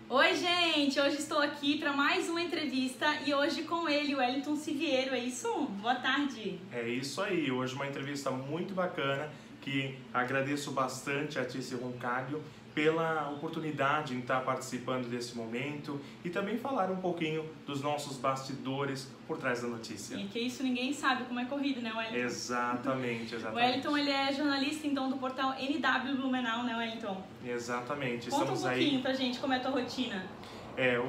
Oi, gente! Hoje estou aqui para mais uma entrevista e hoje com ele, o Wellington Siviero, é isso? Boa tarde! É isso aí, hoje uma entrevista muito bacana que agradeço bastante a Tice Roncaglio pela oportunidade em estar participando desse momento e também falar um pouquinho dos nossos bastidores por trás da notícia. E que isso ninguém sabe como é corrido, né, Wellington? Exatamente. O Wellington, ele é jornalista, então, do portal NW Blumenau, né, Wellington? Exatamente. Conta Estamos um pouquinho aí... pra gente como é a tua rotina.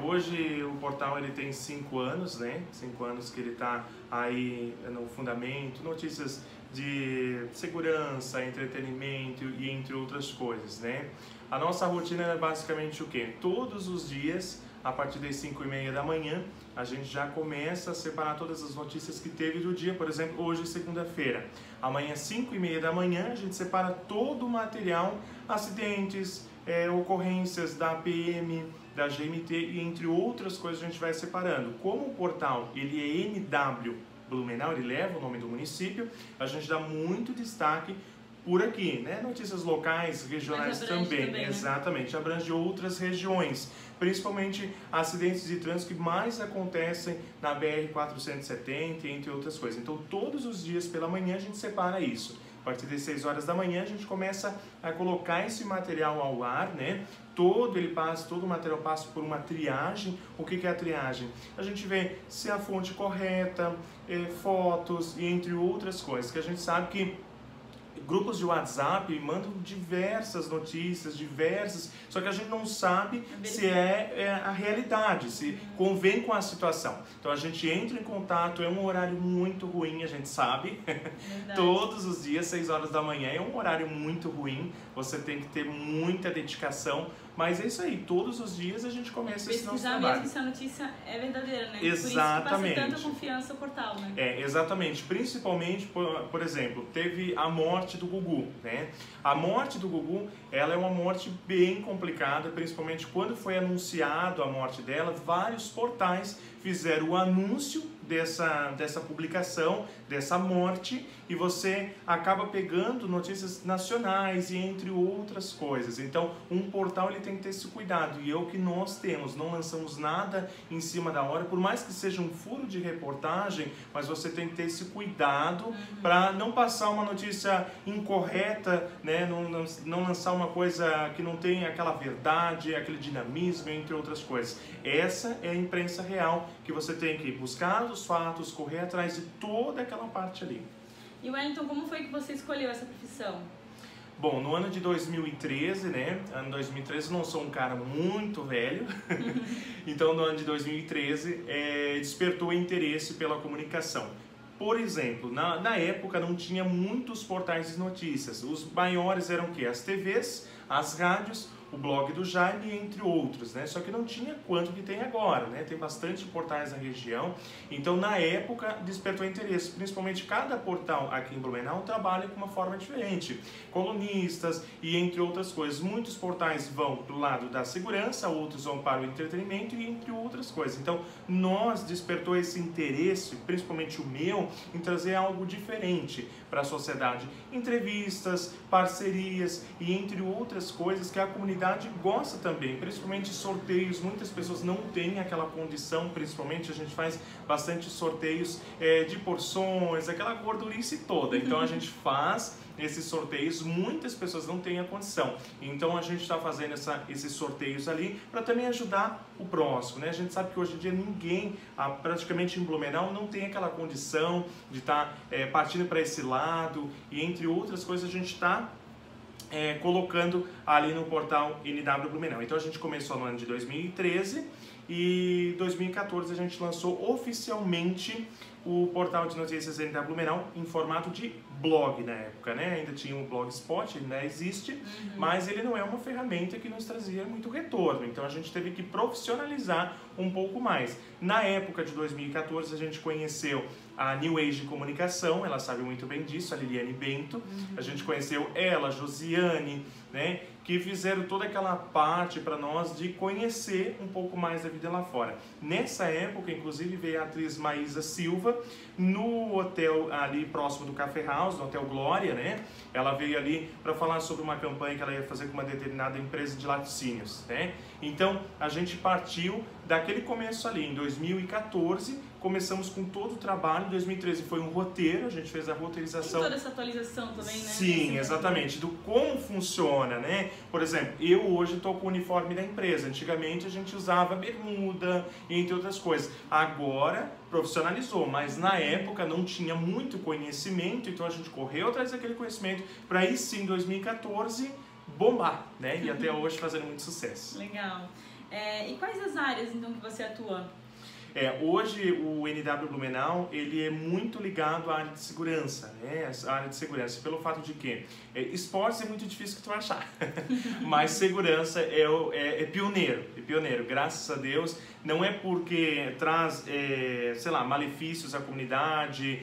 Hoje o portal ele tem 5 anos, né? 5 anos que ele está aí no fundamento, notícias de segurança, entretenimento e entre outras coisas, né? A nossa rotina é basicamente o quê? Todos os dias, a partir das 5h30 da manhã, a gente já começa a separar todas as notícias que teve do dia. Por exemplo, hoje, segunda-feira. Amanhã, 5h30 da manhã, a gente separa todo o material, acidentes, ocorrências da PM, da GMT e entre outras coisas a gente vai separando. Como o portal ele é NW Blumenau, ele leva o nome do município, a gente dá muito destaque por aqui, né? Notícias locais, regionais também, né? Exatamente, abrange outras regiões, principalmente acidentes de trânsito que mais acontecem na BR-470 e entre outras coisas. Então todos os dias pela manhã a gente separa isso. A partir das 6 horas da manhã a gente começa a colocar esse material ao ar, né? Todo o material passa por uma triagem. O que é a triagem? A gente vê se a fonte correta, fotos e entre outras coisas, que a gente sabe que grupos de WhatsApp mandam diversas notícias, só que a gente não sabe se é a realidade, se convém com a situação. Então a gente entra em contato, é um horário muito ruim, a gente sabe. Todos os dias, 6 horas da manhã, é um horário muito ruim, você tem que ter muita dedicação, mas é isso aí, todos os dias a gente começa esse nosso trabalho. Pesquisar mesmo se a notícia é verdadeira, né? Exatamente. Por isso que passa tanta confiança no portal, né? Exatamente. Principalmente, por exemplo, teve a morte do Gugu, né? A morte do Gugu, ela é uma morte bem complicada, principalmente quando foi anunciado a morte dela, vários portais fizeram o anúncio dessa publicação, dessa morte, e você acaba pegando notícias nacionais e entre outras coisas. Então, um portal ele tem que ter esse cuidado, e é o que nós temos, não lançamos nada em cima da hora, por mais que seja um furo de reportagem, mas você tem que ter esse cuidado para não passar uma notícia incorreta, né? Não lançar uma coisa que não tem aquela verdade, aquele dinamismo, entre outras coisas. Essa é a imprensa real, que você tem que buscar os fatos, correr atrás de toda aquela parte ali. E Wellington, como foi que você escolheu essa profissão? Bom, no ano de 2013, né? Ano 2013, eu não sou um cara muito velho, então no ano de 2013 despertou interesse pela comunicação. Por exemplo, na época não tinha muitos portais de notícias. Os maiores eram o quê? As TVs, as rádios, o blog do Jaime, entre outros, né? Só que não tinha quanto que tem agora, né? Tem bastante portais na região. Então, na época, despertou interesse. Principalmente cada portal aqui em Blumenau trabalha com uma forma diferente. Colunistas e entre outras coisas. Muitos portais vão para o lado da segurança, outros vão para o entretenimento e entre outras coisas. Então, nós despertou esse interesse, principalmente o meu, em trazer algo diferente para a sociedade. Entrevistas, parcerias e entre outras coisas que a comunidade gosta também, principalmente sorteios. Muitas pessoas não têm aquela condição, principalmente a gente faz bastante sorteios de porções, aquela gordurice toda. Então a gente faz esses sorteios, muitas pessoas não têm a condição. Então a gente está fazendo esses sorteios ali para também ajudar o próximo, né? A gente sabe que hoje em dia ninguém, praticamente em Blumenau, não tem aquela condição de estar partindo para esse lado e entre outras coisas a gente está colocando ali no portal NW Blumenau. Então a gente começou no ano de 2013 e em 2014 a gente lançou oficialmente o portal de notícias NW Blumenau em formato de blog na época, né? Ainda tinha o Blogspot, ele ainda existe, mas ele não é uma ferramenta que nos trazia muito retorno. Então a gente teve que profissionalizar um pouco mais. Na época de 2014 a gente conheceu a New Age Comunicação, ela sabe muito bem disso, a Liliane Bento. A gente conheceu ela, a Josiane, né? que fizeram toda aquela parte para nós de conhecer um pouco mais da vida lá fora. Nessa época, inclusive, veio a atriz Maísa Silva no hotel ali próximo do Café House, no Hotel Glória, né? Ela veio ali para falar sobre uma campanha que ela ia fazer com uma determinada empresa de laticínios, né? Então, a gente partiu daquele começo ali, em 2014, começamos com todo o trabalho. Em 2013 foi um roteiro, a gente fez a roteirização. Tem toda essa atualização também, né? Sim, exatamente, do como funciona, né? Por exemplo, eu hoje estou com o uniforme da empresa. Antigamente a gente usava bermuda, entre outras coisas. Agora profissionalizou, mas na época não tinha muito conhecimento, então a gente correu atrás daquele conhecimento para aí sim, em 2014, bombar, né? E até hoje fazendo muito sucesso. Legal. E quais as áreas então que você atua? Hoje o NW Blumenau ele é muito ligado à área de segurança, né? A área de segurança, pelo fato de que esportes é muito difícil que tu achar, mas segurança é pioneiro, graças a Deus. Não é porque traz, sei lá, malefícios à comunidade,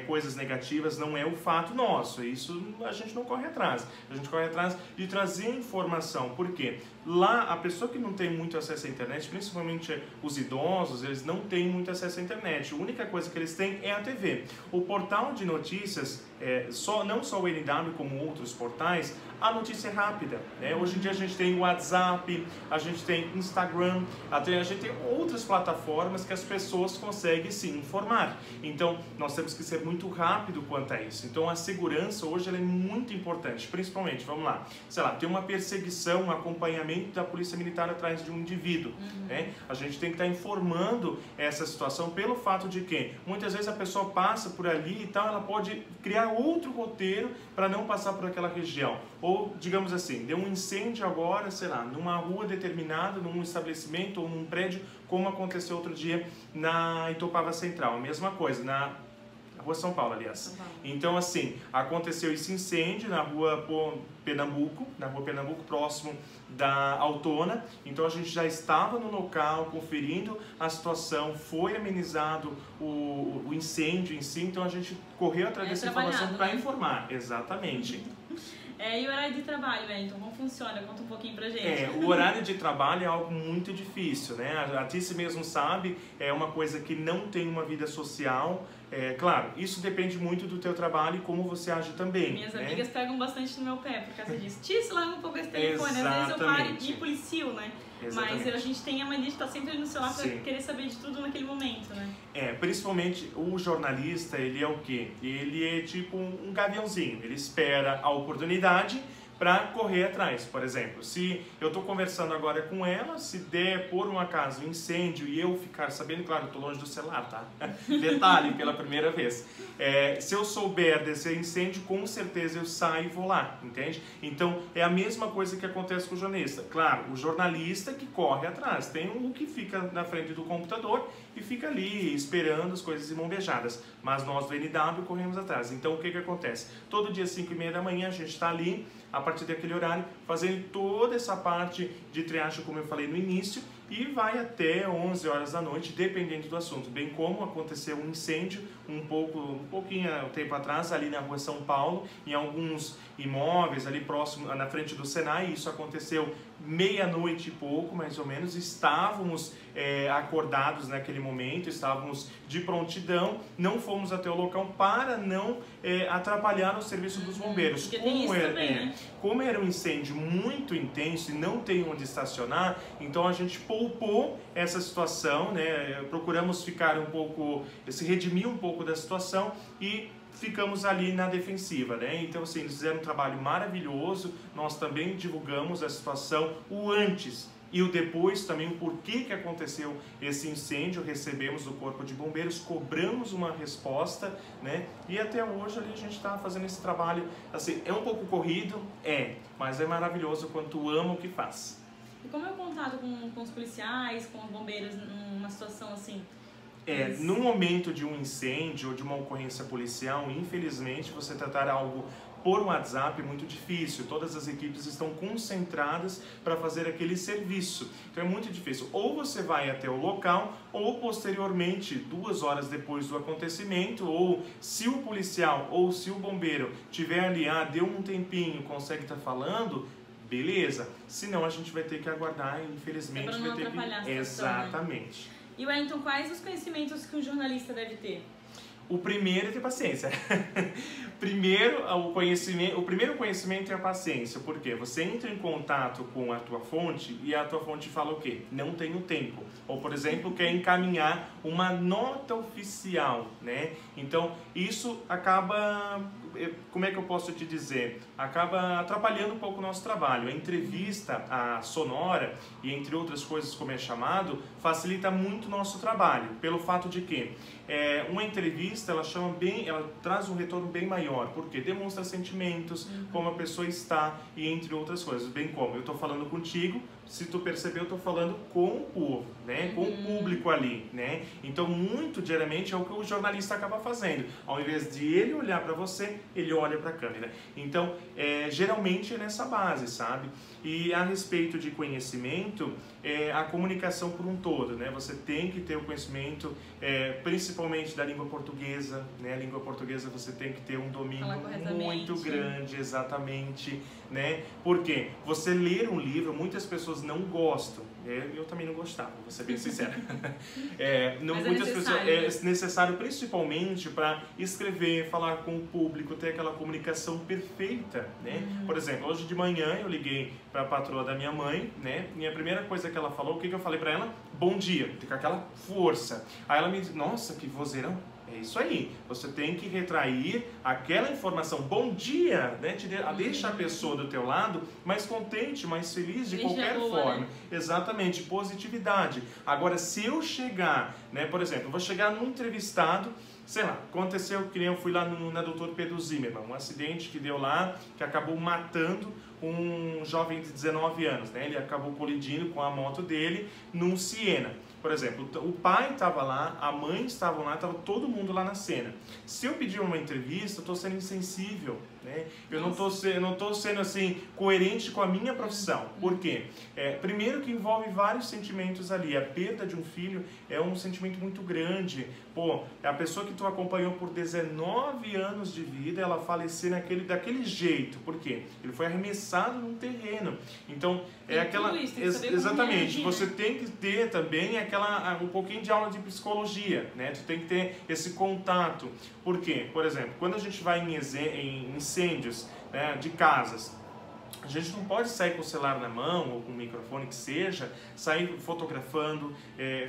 coisas negativas, não é o fato nosso. Isso a gente não corre atrás. A gente corre atrás de trazer informação. Por quê? Lá, a pessoa que não tem muito acesso à internet, principalmente os idosos, eles não têm muito acesso à internet. A única coisa que eles têm é a TV. O portal de notícias, não só o NW como outros portais, a notícia é rápida, né? Hoje em dia a gente tem o WhatsApp, a gente tem Instagram, até a gente tem outras plataformas que as pessoas conseguem se informar. Então, nós temos que ser muito rápido quanto a isso. Então, a segurança hoje ela é muito importante, principalmente, vamos lá, sei lá, tem uma perseguição, um acompanhamento da polícia militar atrás de um indivíduo, né? A gente tem que estar informando essa situação pelo fato de que muitas vezes a pessoa passa por ali e tal, ela pode criar outro roteiro para não passar por aquela região. Ou, digamos assim, deu um incêndio agora, sei lá, numa rua determinada, num estabelecimento ou num prédio, como aconteceu outro dia na Itopava Central. A mesma coisa, na Rua São Paulo, aliás. Então, assim, aconteceu esse incêndio na Rua Pernambuco, próximo da Autona. Então, a gente já estava no local, conferindo a situação, foi amenizado o incêndio em si, então a gente correu atrás dessa informação para informar. Exatamente. E o horário de trabalho, Wellington, como funciona? Conta um pouquinho pra gente. O horário de trabalho é algo muito difícil, né? A Tice mesmo sabe, é uma coisa que não tem uma vida social. Claro, isso depende muito do teu trabalho e como você age também. Minhas amigas pegam bastante no meu pé por causa disso. Tice, larga um pouco esse telefone. Às vezes eu paro e policio, né? Exatamente. Mas a gente tem a mania de estar sempre no celular para querer saber de tudo naquele momento, né? Principalmente o jornalista, ele é o quê? Ele é tipo um gaviãozinho. Ele espera a oportunidade para correr atrás. Por exemplo, se eu estou conversando agora com ela, se der por um acaso incêndio e eu ficar sabendo, claro, eu estou longe do celular, tá? Detalhe, pela primeira vez. Se eu souber desse incêndio, com certeza eu saio e vou lá, entende? Então, é a mesma coisa que acontece com o jornalista. Claro, o jornalista que corre atrás, tem um que fica na frente do computador e fica ali esperando as coisas imobejadas. Mas nós do NW corremos atrás. Então, o que acontece? Todo dia, 5h30 da manhã, a gente está ali, a partir daquele horário, fazendo toda essa parte de triagem, como eu falei no início, e vai até 11 horas da noite, dependendo do assunto. Bem como aconteceu um incêndio um pouquinho tempo atrás, ali na Rua São Paulo, em alguns imóveis ali próximo, na frente do Senai. Isso aconteceu meia-noite e pouco, mais ou menos. Estávamos acordados naquele momento, estávamos de prontidão, não fomos até o local para não atrapalhar o serviço dos bombeiros. Como era um incêndio muito intenso e não tem onde estacionar, então a gente poupou essa situação, né? Procuramos ficar se redimir um pouco da situação e ficamos ali na defensiva, né? Então, assim, eles fizeram um trabalho maravilhoso. Nós também divulgamos a situação, o antes e o depois também, o porquê que aconteceu esse incêndio. Recebemos do Corpo de Bombeiros, cobramos uma resposta, né? E até hoje ali a gente está fazendo esse trabalho, assim, é um pouco corrido, mas é maravilhoso quando tu ama o que faz. E como é o contato com os policiais, com os bombeiros numa situação assim? No momento de um incêndio ou de uma ocorrência policial, infelizmente, você tratar algo por WhatsApp é muito difícil. Todas as equipes estão concentradas para fazer aquele serviço. Então é muito difícil. Ou você vai até o local, ou posteriormente, 2 horas depois do acontecimento, ou se o policial ou se o bombeiro tiver ali, deu um tempinho, consegue estar falando, beleza. Senão a gente vai ter que aguardar e infelizmente vai ter que... Exatamente. Né? E Wellington, quais os conhecimentos que um jornalista deve ter? O primeiro é ter paciência. O primeiro conhecimento é a paciência. Por quê? Você entra em contato com a tua fonte e a tua fonte fala o quê? Não tenho tempo. Ou, por exemplo, quer encaminhar uma nota oficial, né? Então, isso acaba... Como é que eu posso te dizer? Acaba atrapalhando um pouco o nosso trabalho. A entrevista, a sonora e entre outras coisas como é chamado, facilita muito o nosso trabalho. Pelo fato de que uma entrevista, ela traz um retorno bem maior, porque demonstra sentimentos, como a pessoa está e entre outras coisas. Bem como eu estou falando contigo, se tu perceber, eu estou falando com o povo, né? Com o público ali, né? Então, muito diariamente é o que o jornalista acaba fazendo. Ao invés de ele olhar para você, ele olha para a câmera. Então, geralmente é nessa base, sabe? E a respeito de conhecimento, a comunicação por um todo, né? Você tem que ter o conhecimento, principalmente da língua portuguesa, né? A língua portuguesa você tem que ter um domínio muito grande, exatamente, né? Porque você ler um livro, muitas pessoas não gostam. Eu também não gostava, vou ser bem sincero. Muitas pessoas, é necessário principalmente para escrever, falar com o público, ter aquela comunicação perfeita, né? Por exemplo, hoje de manhã eu liguei para a patroa da minha mãe, né? E a primeira coisa que ela falou, o que eu falei para ela? Bom dia, com aquela força. Aí ela me disse, nossa, que vozeirão. É isso aí, você tem que retrair aquela informação, bom dia, né? Deixa a pessoa do teu lado mais contente, mais feliz de qualquer forma. Né? Exatamente, positividade. Agora, se eu chegar, né, por exemplo, eu vou chegar num entrevistado, sei lá, aconteceu que eu fui lá na Dr. Pedro Zimmermann, um acidente que deu lá, que acabou matando um jovem de 19 anos, né? Ele acabou colidindo com a moto dele num Siena. Por exemplo, o pai estava lá, a mãe estava lá, estava todo mundo lá na cena. Se eu pedir uma entrevista, eu estou sendo insensível, né? Eu não estou sendo assim coerente com a minha profissão. Por quê? Primeiro que envolve vários sentimentos ali. A perda de um filho é um sentimento muito grande. Pô, a pessoa que tu acompanhou por 19 anos de vida, ela falecer daquele jeito. Por quê? Ele foi arremessado num terreno. Então, exatamente. Você tem que ter também um pouquinho de aula de psicologia, né? Tu tem que ter esse contato. Por quê? Por exemplo, quando a gente vai em incêndios, né, de casas, a gente não pode sair com o celular na mão ou com o microfone que seja, sair fotografando,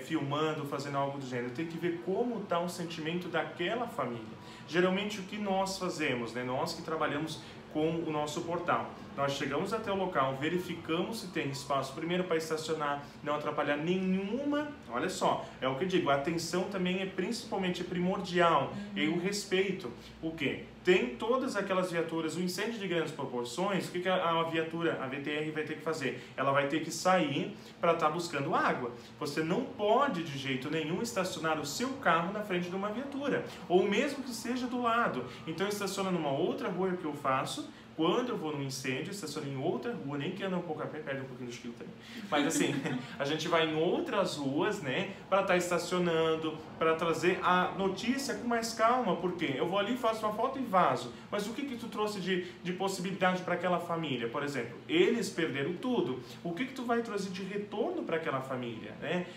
filmando, fazendo algo do gênero. Tem que ver como está o sentimento daquela família. Geralmente o que nós fazemos, né? Nós que trabalhamos com o nosso portal, nós chegamos até o local, verificamos se tem espaço primeiro para estacionar, não atrapalhar nenhuma, olha só, é o que eu digo, a atenção também principalmente primordial, e o respeito. O quê? Tem todas aquelas viaturas, o incêndio de grandes proporções, o que a viatura, a VTR vai ter que fazer? Ela vai ter que sair para estar buscando água. Você não pode de jeito nenhum estacionar o seu carro na frente de uma viatura, ou mesmo que seja do lado. Então estaciona numa outra rua, que eu faço. Quando eu vou num incêndio, estaciono em outra rua, nem que anda um pouco a pé, perde um pouquinho do estilo também. Mas assim, a gente vai em outras ruas, né, para estar estacionando, para trazer a notícia com mais calma, porque eu vou ali, faço uma foto e vazo. Mas o que tu trouxe de possibilidade para aquela família? Por exemplo, eles perderam tudo. O que tu vai trazer de retorno para aquela família, né?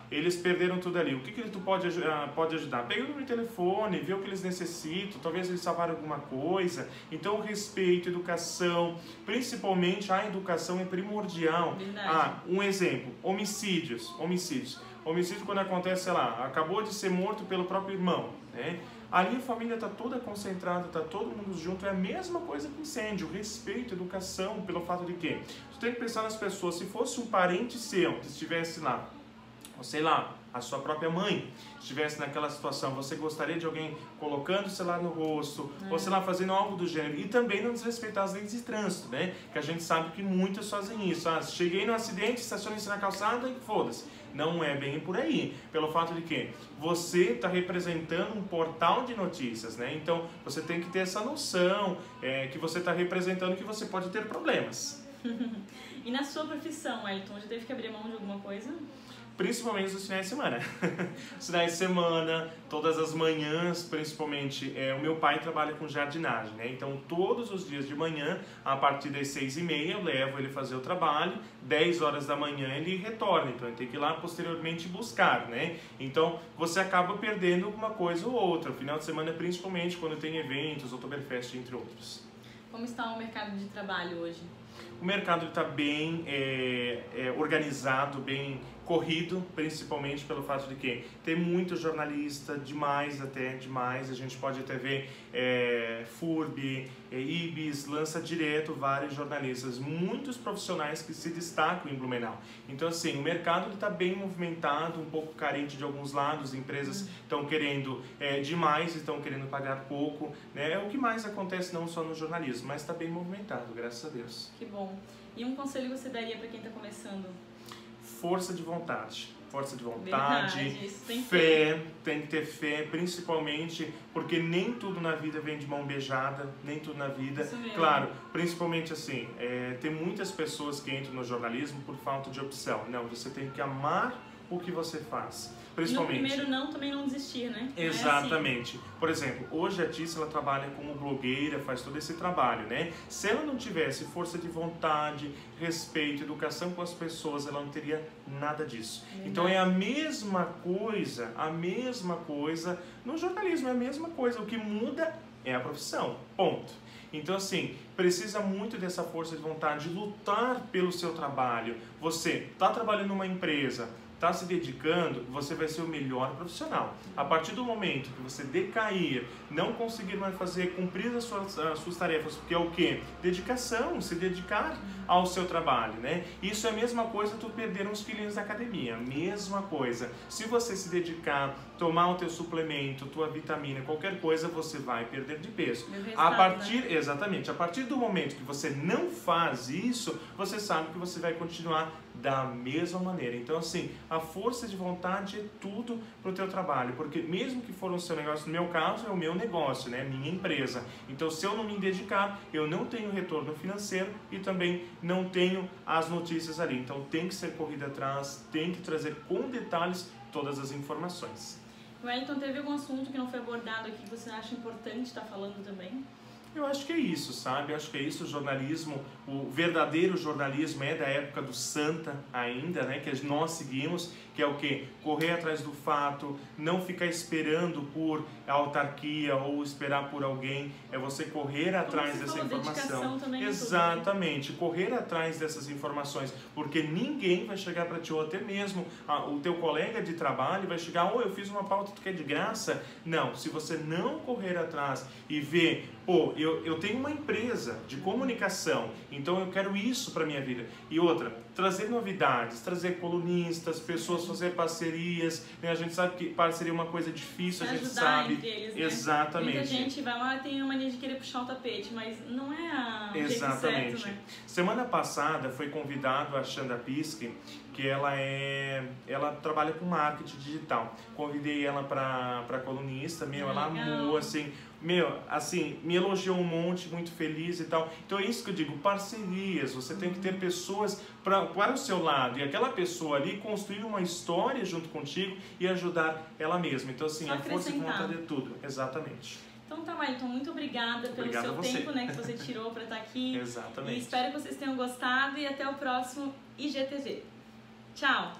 Eles perderam tudo ali. O que tu pode ajudar? Pega o número de telefone, vê o que eles necessitam, talvez eles salvaram alguma coisa. Então, o respeito, educação, principalmente a educação é primordial. Um exemplo, homicídios. Homicídio quando acontece, sei lá, acabou de ser morto pelo próprio irmão, né? Ali a família está toda concentrada, está todo mundo junto, é a mesma coisa que incêndio, respeito, educação, pelo fato de que tu tem que pensar nas pessoas, se fosse um parente seu que estivesse lá, ou sei lá, a sua própria mãe estivesse naquela situação, você gostaria de alguém colocando o celular no rosto, ou sei lá, fazendo algo do gênero, e também não desrespeitar as leis de trânsito, né? Que a gente sabe que muitos fazem isso. Cheguei no acidente, estacionei-se na calçada e foda-se. Não é bem por aí, pelo fato de que você está representando um portal de notícias, né? Então você tem que ter essa noção que você está representando, que você pode ter problemas. E na sua profissão, Wellington, já teve que abrir mão de alguma coisa? Principalmente nos finais de semana. Os finais de semana, todas as manhãs, principalmente, o meu pai trabalha com jardinagem, né? Então, todos os dias de manhã, a partir das 6h30, eu levo ele fazer o trabalho, 10 horas da manhã ele retorna, então ele tem que ir lá posteriormente buscar, né? Então, você acaba perdendo uma coisa ou outra, final de semana, principalmente, quando tem eventos, Oktoberfest, entre outros. Como está o mercado de trabalho hoje? O mercado está bem organizado, bem corrido, principalmente pelo fato de que tem muito jornalista, demais, a gente pode até ver FURB, IBIS, lança direto vários jornalistas, muitos profissionais que se destacam em Blumenau. Então assim, o mercado está bem movimentado, um pouco carente de alguns lados, empresas estão querendo demais, estão querendo pagar pouco, né? É o que mais acontece não só no jornalismo, mas está bem movimentado, graças a Deus. Que bom. E um conselho você daria para quem está começando? Força de vontade. Força de vontade, verdade, fé, tem que ter fé, principalmente porque nem tudo na vida vem de mão beijada, nem tudo na vida. Claro, principalmente assim, tem muitas pessoas que entram no jornalismo por falta de opção. Não, você tem que amar o que você faz. Principalmente. E no primeiro não, também não desistir, né? Exatamente. Assim. Por exemplo, hoje a Tícia, ela trabalha como blogueira, faz todo esse trabalho, né? Se ela não tivesse força de vontade, respeito, educação com as pessoas, ela não teria nada disso. Então é a mesma coisa no jornalismo, é a mesma coisa. O que muda é a profissão, ponto. Então assim, precisa muito dessa força de vontade, de lutar pelo seu trabalho. Você está trabalhando numa empresa, está se dedicando, você vai ser o melhor profissional. A partir do momento que você decair, não conseguir mais cumprir as suas tarefas, porque é o quê? Dedicação, se dedicar ao seu trabalho, né? Isso é a mesma coisa tu perder uns quilinhos da academia, mesma coisa. Se você se dedicar, tomar o teu suplemento, tua vitamina, qualquer coisa, você vai perder de peso. Exatamente, a partir do momento que você não faz isso, você sabe que você vai continuar da mesma maneira. Então assim, a força de vontade é tudo pro teu trabalho, porque mesmo que for o seu negócio, no meu caso é o meu negócio, né, minha empresa. Então se eu não me dedicar, eu não tenho retorno financeiro e também não tenho as notícias ali. Então tem que ser corrida atrás, tem que trazer com detalhes todas as informações. Wellington, teve algum assunto que não foi abordado aqui que você acha importante estar falando também? Eu acho que é isso, sabe? Eu acho que é isso, o jornalismo, o verdadeiro jornalismo é da época do Santa ainda, né? Que nós seguimos, que é o quê? Correr atrás do fato, não ficar esperando por autarquia ou esperar por alguém, é você correr atrás dessa informação. Também exatamente, tudo, né? Correr atrás dessas informações, porque ninguém vai chegar para ti, ou até mesmo o teu colega de trabalho vai chegar, eu fiz uma pauta, tu quer de graça? Não, se você não correr atrás e ver, eu tenho uma empresa de comunicação, então eu quero isso para minha vida. E outra, trazer novidades, trazer colunistas, pessoas fazer parcerias, né? A gente sabe que parceria é uma coisa difícil, a gente sabe. Entre eles, né? Exatamente. Muita gente vai lá, tem a mania de querer puxar o tapete, mas não é exatamente. Jeito certo, né? Semana passada foi convidado a Xanda Pisque, que ela trabalha com marketing digital. Convidei ela para colunista, ela amou, assim, me elogiou um monte, muito feliz e tal. Então é isso que eu digo, parcerias, você tem que ter pessoas para o seu lado, e aquela pessoa ali construir uma história junto contigo e ajudar ela mesma. Então assim, a força de vontade é tudo, exatamente. Então tá, Wellington, muito obrigada pelo seu tempo, né, que você tirou para estar aqui. Exatamente. E espero que vocês tenham gostado e até o próximo IGTV. Tchau!